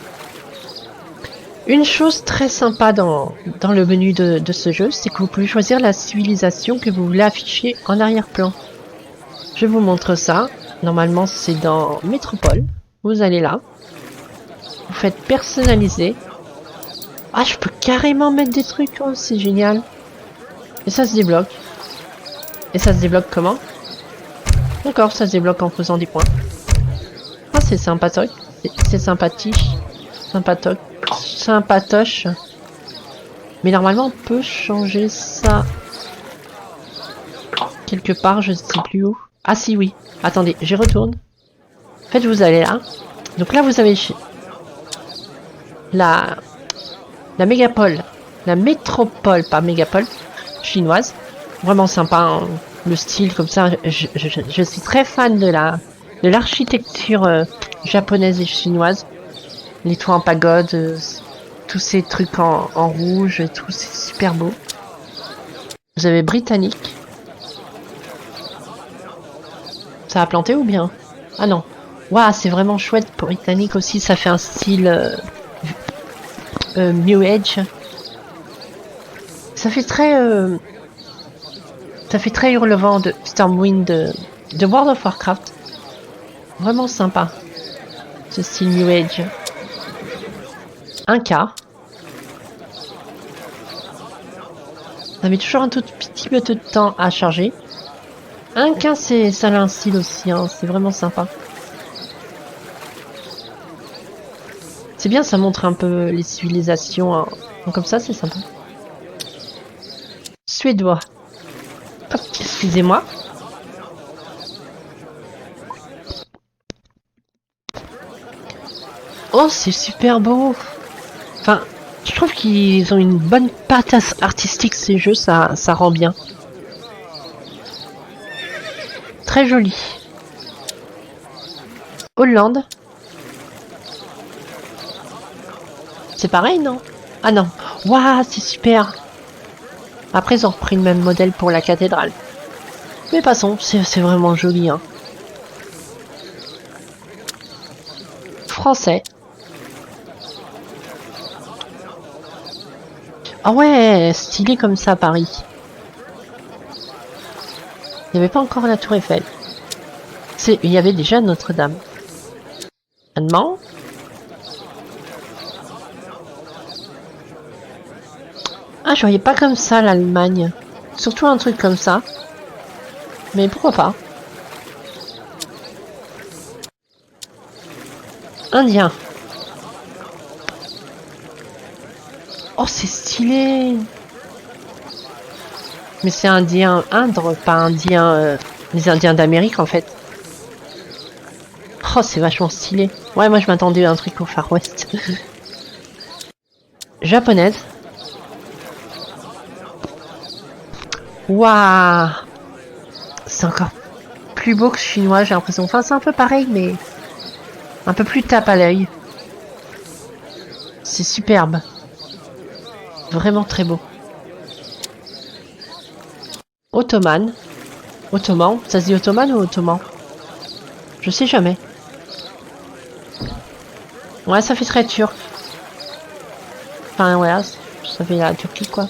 Une chose très sympa dans le menu de ce jeu, c'est que vous pouvez choisir la civilisation que vous voulez afficher en arrière-plan. Je vous montre ça. Normalement, c'est dans Métropole. Vous allez là. Vous faites personnaliser. Ah, je peux carrément mettre des trucs. Oh, c'est génial. Et ça se débloque. Et ça se débloque comment? D'accord, ça se débloque en faisant des points. Ah, c'est sympatoche. C'est sympathique. Sympatoche. Mais normalement, on peut changer ça. Quelque part, je ne sais plus où. Ah si, oui. Attendez, j'y retourne. En fait, vous allez là. Donc là, vous avez la mégapole. La métropole, pas mégapole, chinoise. Vraiment sympa, hein. Le style comme ça. Je suis très fan de l'architecture japonaise et chinoise. Les toits en pagode, tous ces trucs en rouge et tout, c'est super beau. Vous avez britannique. Ça a planté ou bien? Ah non. Waouh, c'est vraiment chouette. Britannique aussi, ça fait un style New Age. Ça fait très hurlevent de Stormwind de World of Warcraft. Vraiment sympa. Ce style New Age. Un cas. Ça met toujours un tout petit peu de temps à charger. Un cas, ça a un style aussi, hein. C'est vraiment sympa. C'est bien, ça montre un peu les civilisations. Hein. Donc, comme ça, c'est sympa. Suédois. Hop, excusez-moi. Oh, c'est super beau. Enfin, je trouve qu'ils ont une bonne patte artistique, ces jeux, ça rend bien. Très joli. Hollande. C'est pareil, non? Ah non. Waouh, c'est super. Après, ils ont repris le même modèle pour la cathédrale. Mais passons, c'est vraiment joli, hein. Français. Ah ouais, stylé comme ça, Paris. Il n'y avait pas encore la Tour Eiffel. Il y avait déjà Notre-Dame. Allemand. Ah, je voyais pas comme ça l'Allemagne. Surtout un truc comme ça. Mais pourquoi pas? Indien. Oh, c'est stylé. Mais c'est indien Indre, pas indien... les Indiens d'Amérique, en fait. Oh, c'est vachement stylé. Ouais, moi, je m'attendais à un truc au Far West. Japonaise. Waouh. C'est encore plus beau que chinois, j'ai l'impression. Enfin, c'est un peu pareil, mais... un peu plus tape à l'œil. C'est superbe. Vraiment très beau. Ottoman. Ottoman. Ça se dit ottoman ou ottoman? Je sais jamais. Ouais, ça fait très turc. Enfin, voilà, ça fait la Turquie, quoi.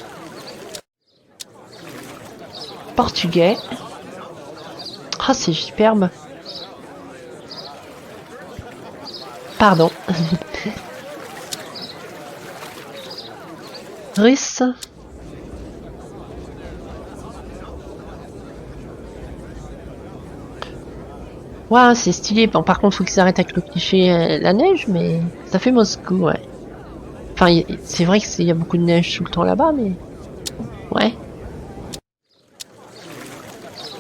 Portugais. Ah, c'est superbe. Pardon. Russe. Ouais, c'est stylé. Bon, par contre, faut qu'ils arrêtent avec le cliché la neige, mais ça fait Moscou, ouais. Enfin, c'est vrai qu'il y a beaucoup de neige tout le temps là-bas, mais... Ouais.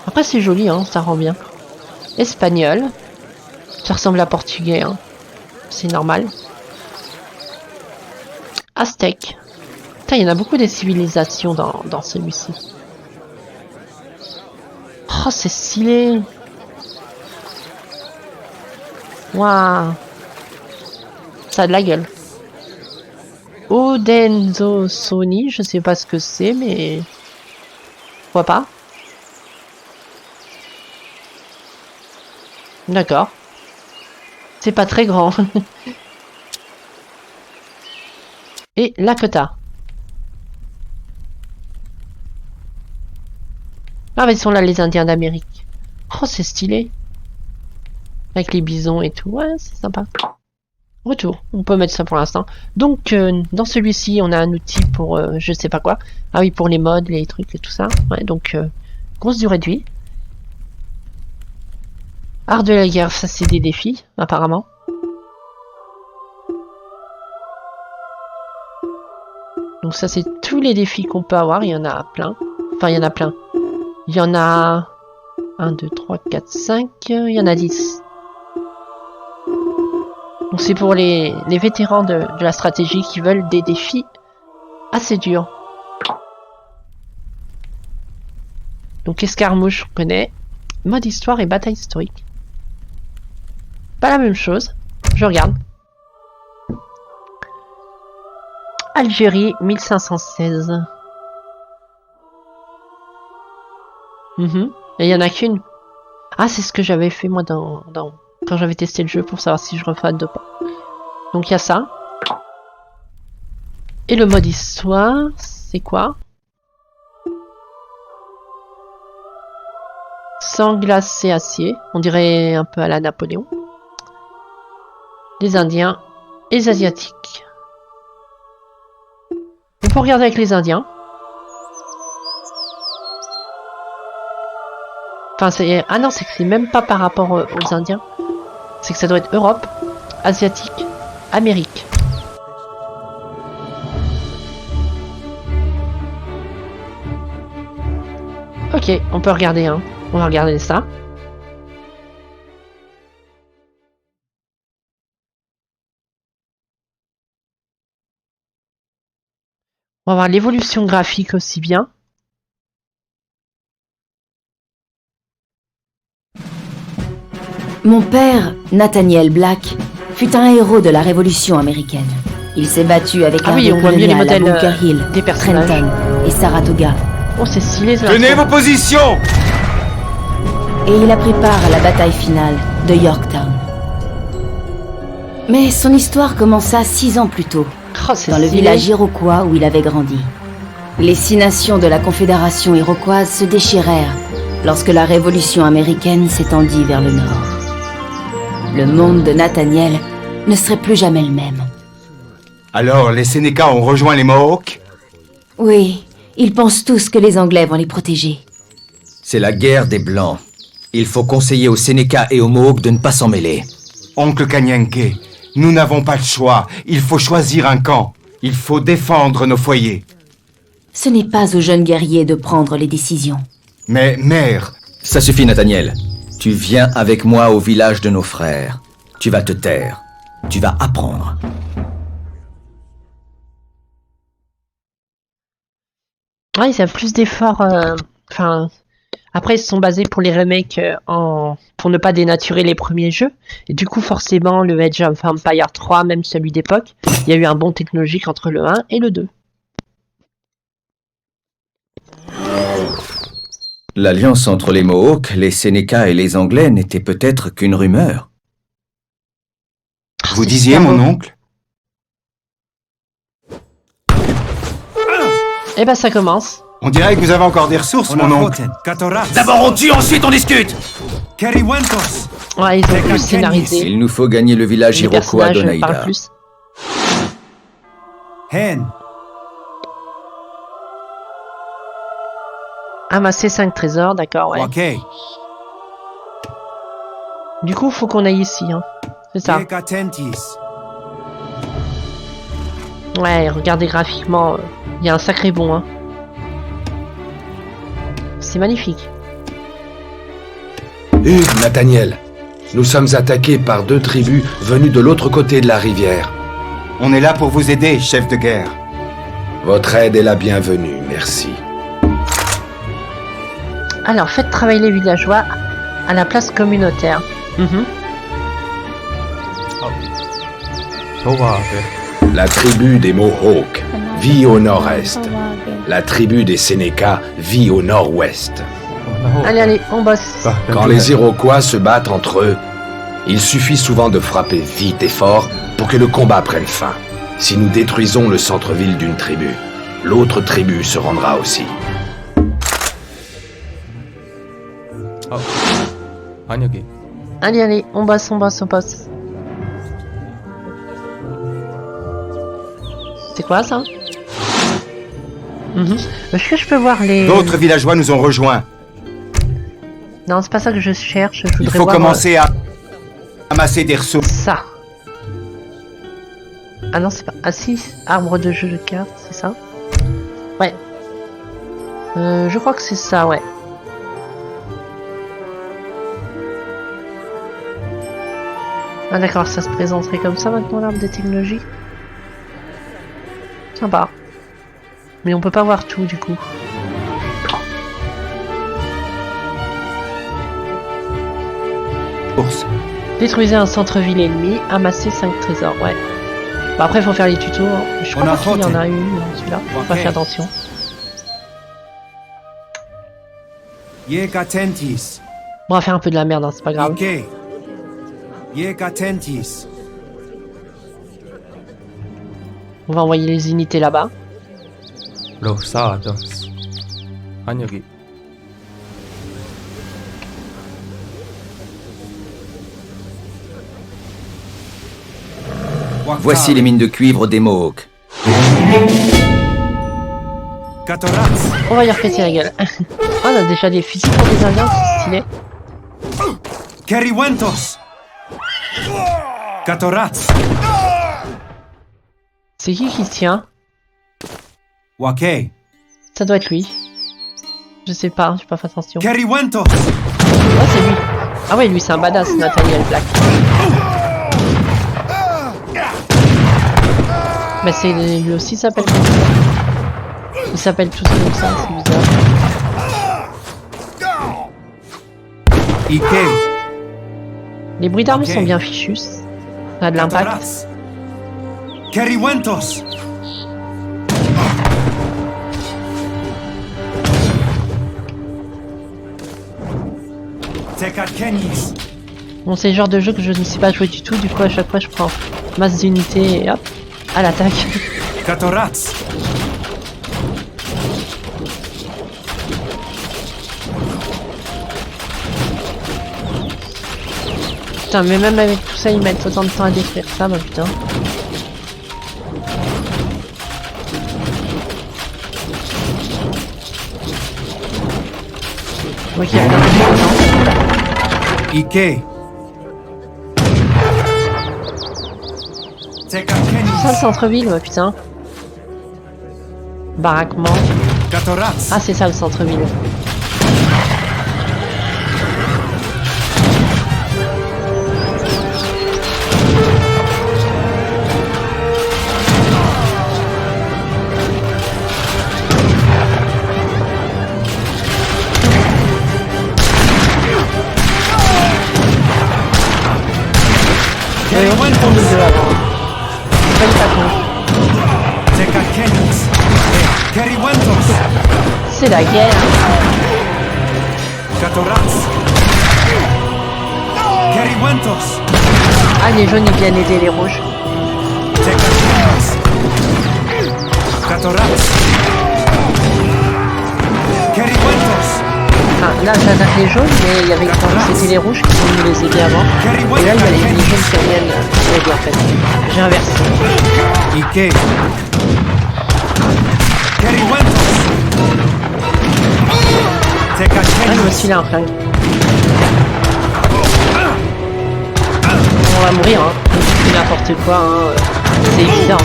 Après, c'est joli, hein, ça rend bien. Espagnol. Ça ressemble à portugais, hein. C'est normal. Aztèque. Putain, il y en a beaucoup des civilisations dans celui-ci. Oh, c'est stylé. Waouh. Ça a de la gueule. Odenzosoni, je sais pas ce que c'est, mais... Pourquoi pas? D'accord. C'est pas très grand. Et Lakota. Ah, mais ils sont là, les Indiens d'Amérique. Oh, c'est stylé. Avec les bisons et tout. Ouais, c'est sympa. Retour. On peut mettre ça pour l'instant. Donc, dans celui-ci, on a un outil pour je sais pas quoi. Ah oui, pour les modes, les trucs et tout ça. Ouais, donc, grosse durée de vie. Art de la guerre, ça c'est des défis, apparemment. Donc ça c'est tous les défis qu'on peut avoir, il y en a plein. Enfin, il y en a plein. Il y en a 1, 2, 3, 4, 5, il y en a 10. Donc c'est pour les vétérans de la stratégie qui veulent des défis assez durs. Donc escarmouche, on connaît. Mode histoire et bataille historique. Pas la même chose. Je regarde. Algérie, 1516. Et il y en a qu'une. Ah, c'est ce que j'avais fait moi quand j'avais testé le jeu pour savoir si je refais de pas. Donc il y a ça. Et le mode histoire, c'est quoi? Sang glacé acier. On dirait un peu à la Napoléon. Les Indiens et les Asiatiques. On peut regarder avec les Indiens. Enfin, c'est... Ah non, c'est que c'est même pas par rapport aux Indiens. C'est que ça doit être Europe, Asiatique, Amérique. Ok, on peut regarder, hein. On va regarder ça. On va voir l'évolution graphique aussi bien. Mon père, Nathaniel Black, fut un héros de la Révolution américaine. Il s'est battu avec l'armée coloniale à Bunker Hill, Trenton et Saratoga. Oh, c'est stylé, ça. Tenez vos positions! Et il a pris part à la bataille finale de Yorktown. Mais son histoire commença 6 ans plus tôt, dans le village iroquois où il avait grandi. Les 6 nations de la Confédération iroquoise se déchirèrent lorsque la Révolution américaine s'étendit vers le nord. Le monde de Nathaniel ne serait plus jamais le même. Alors, les Sénécas ont rejoint les Mohawks? Oui, ils pensent tous que les Anglais vont les protéger. C'est la guerre des Blancs. Il faut conseiller aux Sénécas et aux Mohawks de ne pas s'en mêler. Oncle Kanyenke, nous n'avons pas le choix. Il faut choisir un camp. Il faut défendre nos foyers. Ce n'est pas aux jeunes guerriers de prendre les décisions. Mais, mère... Ça suffit, Nathaniel. Tu viens avec moi au village de nos frères. Tu vas te taire. Tu vas apprendre. Ouais, ils ont plus d'efforts. Enfin, après, ils se sont basés pour les remakes pour ne pas dénaturer les premiers jeux. Et du coup, forcément, le Age of Empires 3, même celui d'époque, il y a eu un bond technologique entre le 1 et le 2. L'alliance entre les Mohawks, les Sénécas et les Anglais n'était peut-être qu'une rumeur. Vous disiez, mon oncle? Eh ben, ça commence. On dirait que vous avez encore des ressources, mon oncle. D'abord on tue, ensuite on discute! Ouais, ils ont plus scénarisé. Il nous faut gagner le village iroquois d'Oneida. Amasser 5 trésors, d'accord, ouais. Ok. Du coup, faut qu'on aille ici, hein. C'est ça. Yek attentis. Ouais, regardez graphiquement, il y a un sacré bond, hein. C'est magnifique. Hugues, Nathaniel, nous sommes attaqués par 2 tribus venues de l'autre côté de la rivière. On est là pour vous aider, chef de guerre. Votre aide est la bienvenue, merci. Alors, faites travailler les villageois à la place communautaire. La tribu des Mohawks vit au nord-est. La tribu des Sénéca vit au nord-ouest. Allez, allez, on bosse. Quand les Iroquois se battent entre eux, il suffit souvent de frapper vite et fort pour que le combat prenne fin. Si nous détruisons le centre-ville d'une tribu, l'autre tribu se rendra aussi. Allez, allez, on bosse, on bosse, on bosse. C'est quoi ça? Est-ce que je peux voir les... D'autres villageois nous ont rejoints. Non, c'est pas ça que je cherche. Je Il voudrais faut voir, commencer à amasser des ressources. Ça. Ah non, c'est pas... Ah si, arbre de jeu de cartes, c'est ça? Ouais. Je crois que c'est ça, ouais. Ah d'accord, ça se présenterait comme ça maintenant, l'arbre des technologies. Sympa. Mais on peut pas voir tout du coup. Détruisez un centre-ville ennemi, amassez 5 trésors, ouais. Bon, après faut faire les tutos, hein. Je crois pas qu'il y en a eu dans celui-là, faut pas faire attention. Yek attentis. Bon, on va faire un peu de la merde, hein, c'est pas grave. Ike. Yek attentis. On va envoyer les unités là-bas. Voici les mines de cuivre des Mohawks. On va y repéter la gueule. Oh, on a déjà des fusils pour des Indiens, c'est stylé. Keriwentos. Katorats. C'est qui tient? Wake. Ça doit être lui. Je sais pas, j'ai pas fait attention. Keriwentos. Oh, c'est lui. Ah ouais, lui c'est un badass, Nathaniel Black. Bah c'est lui aussi s'appelle comme ça. Ils s'appellent tous comme ça, c'est bizarre. Ike. Les bruits d'armes sont bien fichus. Ça a de l'impact. Keriwentos. Bon, c'est le genre de jeu que je ne sais pas jouer du tout, du coup à chaque fois je prends masse d'unités et hop, à l'attaque. Katorats. Putain, mais même avec tout ça, ils mettent autant de temps à détruire ça, bah putain. Ok, il y a plein de choses. Ike. Ça, le centre-ville, bah putain. Baraquement. Ah, c'est ça le centre-ville. C'est la guerre. Ah, les jaunes ils viennent aider les rouges. Ah, là j'attaque les jaunes, mais il y avait c'était les rouges qui sont venus les aider avant. Et là il y a les jaunes qui reviennent aider en fait. J'ai inversé. Ike. Ah, moi aussi, là, un flingue. On va mourir, hein. C'est n'importe quoi, hein. C'est évident.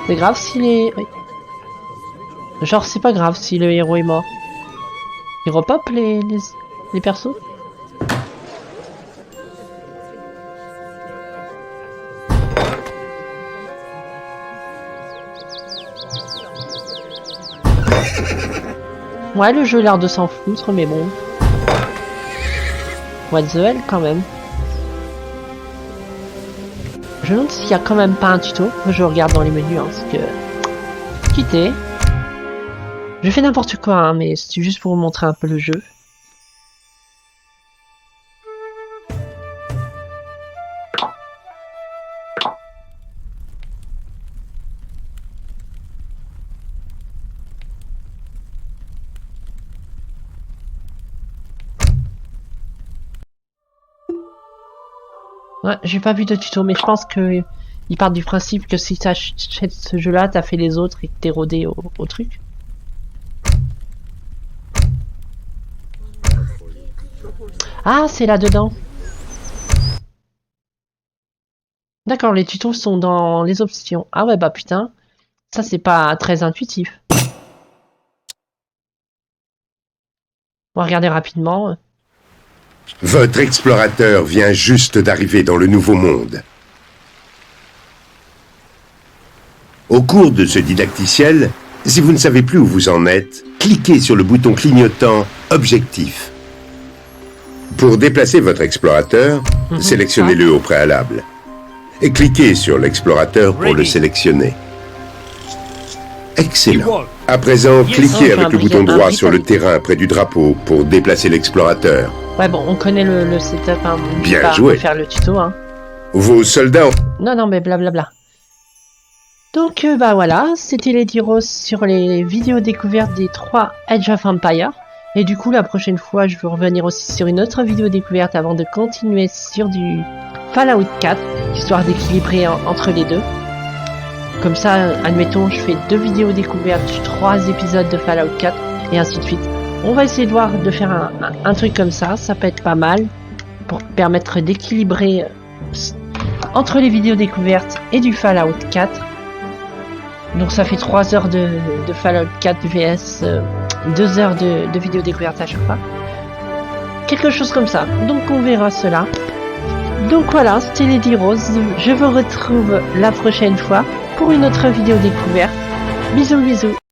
C'est grave s'il est... Oui. Genre, c'est pas grave si le héros est mort. Il repop les persos? Ouais, le jeu a l'air de s'en foutre, mais bon. What the hell, quand même. Je me demande s'il y a quand même pas un tuto. Je regarde dans les menus, hein, parce que... Quitter. Je fais n'importe quoi, hein, mais c'est juste pour vous montrer un peu le jeu. Ouais, j'ai pas vu de tuto, mais je pense que il part du principe que si t'achètes ce jeu-là, t'as fait les autres et que t'es rodé au truc. Ah, c'est là-dedans. D'accord, les tutos sont dans les options. Ah ouais, bah putain, ça c'est pas très intuitif. On va regarder rapidement. Votre explorateur vient juste d'arriver dans le Nouveau Monde. Au cours de ce didacticiel, si vous ne savez plus où vous en êtes, cliquez sur le bouton clignotant « Objectif ». Pour déplacer votre explorateur, sélectionnez-le au préalable. Et cliquez sur l'explorateur pour le sélectionner. Excellent. À présent, cliquez avec le bouton droit sur le terrain près du drapeau pour déplacer l'explorateur. Ouais, bon, on connaît le setup, hein. Bien joué. Faire le tuto, hein. Vos soldats... Non, mais blablabla. Donc, bah voilà, c'était Lady Rose sur les vidéos découvertes des 3 Age of Empires. Et du coup, la prochaine fois, je vais revenir aussi sur une autre vidéo découverte avant de continuer sur du Fallout 4, histoire d'équilibrer entre les deux. Comme ça, admettons, je fais 2 vidéos découvertes, 3 épisodes de Fallout 4, et ainsi de suite. On va essayer de voir de faire un truc comme ça peut être pas mal, pour permettre d'équilibrer entre les vidéos découvertes et du Fallout 4. Donc ça fait 3 heures de Fallout 4 vs 2 heures de vidéos découvertes à chaque fois. Quelque chose comme ça, donc on verra cela. Donc voilà, c'était Lady Rose, je vous retrouve la prochaine fois pour une autre vidéo découverte. Bisous bisous.